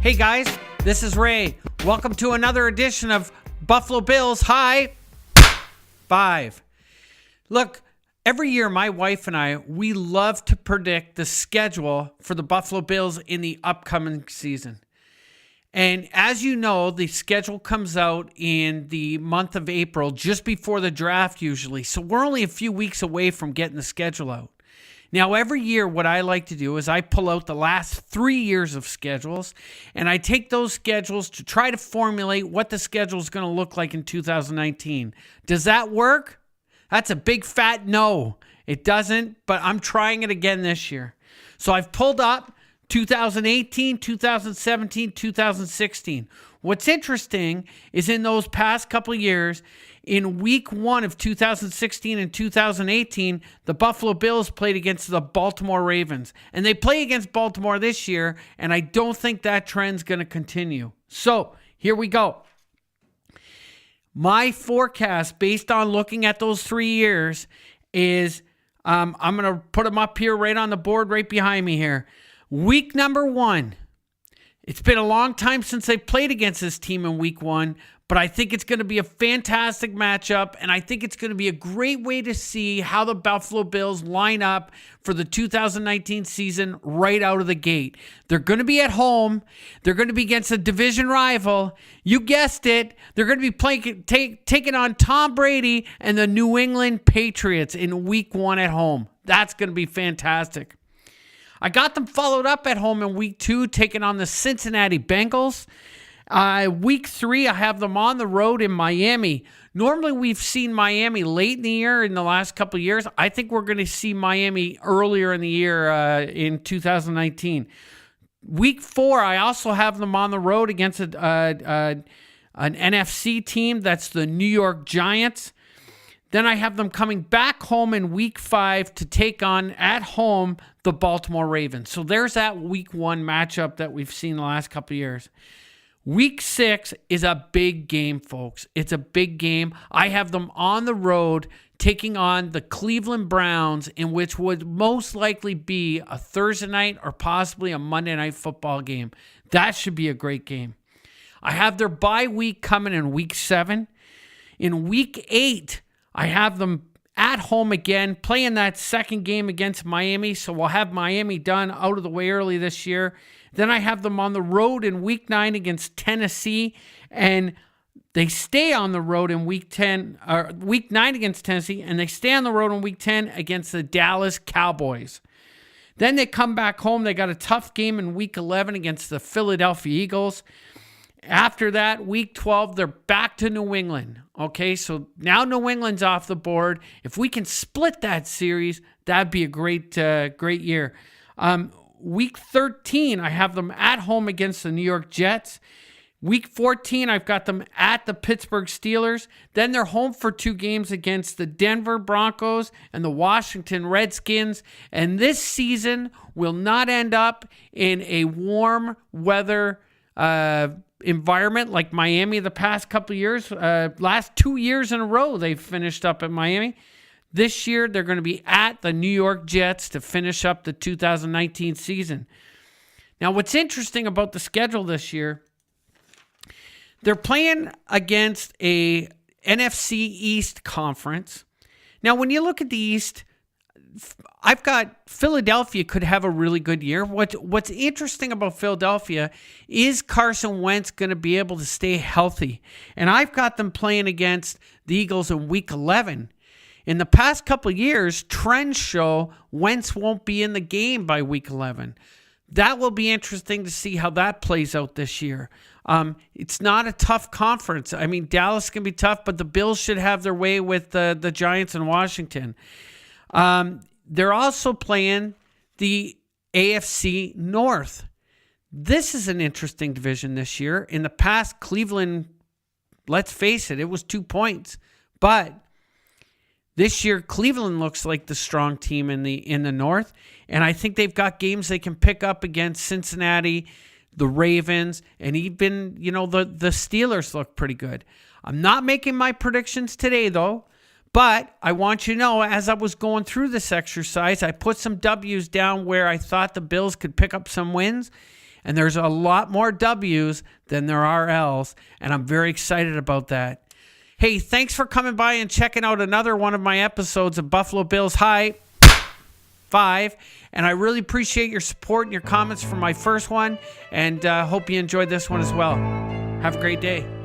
Hey guys, this is Wray. Welcome to another edition of Buffalo Bills High Five. Look, every year my wife and I, we love to predict the schedule for the Buffalo Bills in the upcoming season. And as you know, the schedule comes out in the month of April, just before the draft usually. So we're only a few weeks away from getting the schedule out. Now, every year, what I like to do is I pull out the last 3 years of schedules, and I take those schedules to try to formulate what the schedule is going to look like in 2019. Does that work? That's a big fat no. It doesn't, but I'm trying it again this year. So I've pulled up 2018, 2017, 2016. What's interesting is in those past couple of years, in week 1 of 2016 and 2018, the Buffalo Bills played against the Baltimore Ravens. And they play against Baltimore this year, and I don't think that trend's going to continue. So, here we go. My forecast, based on looking at those 3 years, is I'm going to put them up here right on the board right behind me here. Week number 1. It's been a long time since they played against this team in week 1, but I think it's going to be a fantastic matchup, and I think it's going to be a great way to see how the Buffalo Bills line up for the 2019 season right out of the gate. They're going to be at home. They're going to be against a division rival. You guessed it. They're going to be taking on Tom Brady and the New England Patriots in week 1 at home. That's going to be fantastic. I got them followed up at home in week 2, taking on the Cincinnati Bengals. Week 3, I have them on the road in Miami. Normally, we've seen Miami late in the year in the last couple of years. I think we're going to see Miami earlier in the year in 2019. Week 4, I also have them on the road against an NFC team. That's the New York Giants. Then I have them coming back home in week 5 to take on, at home, the Baltimore Ravens. So there's that week 1 matchup that we've seen the last couple of years. Week 6 is a big game, folks. It's a big game. I have them on the road taking on the Cleveland Browns, in which would most likely be a Thursday night or possibly a Monday night football game. That should be a great game. I have their bye week coming in week 7. In week 8, I have them at home again, playing that second game against Miami. So we'll have Miami done out of the way early this year. Then I have them on the road in week 9 against Tennessee, and they stay on the road in week 9 against Tennessee, and they stay on the road in week 10 against the Dallas Cowboys. Then they come back home. They got a tough game in week 11 against the Philadelphia Eagles. After that, week 12, they're back to New England. Okay, so now New England's off the board. If we can split that series, that'd be a great year. Week 13, I have them at home against the New York Jets. Week 14, I've got them at the Pittsburgh Steelers. Then they're home for 2 games against the Denver Broncos and the Washington Redskins. And this season will not end up in a warm weather environment like Miami the past couple of years. Last 2 years in a row, they've finished up at Miami. This year, they're going to be at the New York Jets to finish up the 2019 season. Now, what's interesting about the schedule this year, they're playing against a NFC East conference. Now, when you look at the East, I've got Philadelphia could have a really good year. What's interesting about Philadelphia is Carson Wentz going to be able to stay healthy. And I've got them playing against the Eagles in week 11. In the past couple of years, trends show Wentz won't be in the game by week 11. That will be interesting to see how that plays out this year. It's not a tough conference. I mean, Dallas can be tough, but the Bills should have their way with the Giants in Washington. They're also playing the AFC North. This is an interesting division this year. In the past, Cleveland, let's face it, it was 2 points. But this year, Cleveland looks like the strong team in the North, and I think they've got games they can pick up against Cincinnati, the Ravens, and even, the Steelers look pretty good. I'm not making my predictions today, though, but I want you to know, as I was going through this exercise, I put some W's down where I thought the Bills could pick up some wins, And there's a lot more W's than there are L's, and I'm very excited about that. Hey, thanks for coming by and checking out another one of my episodes of Buffalo Bills High 5. And I really appreciate your support and your comments from my first one, and hope you enjoyed this one as well. Have a great day.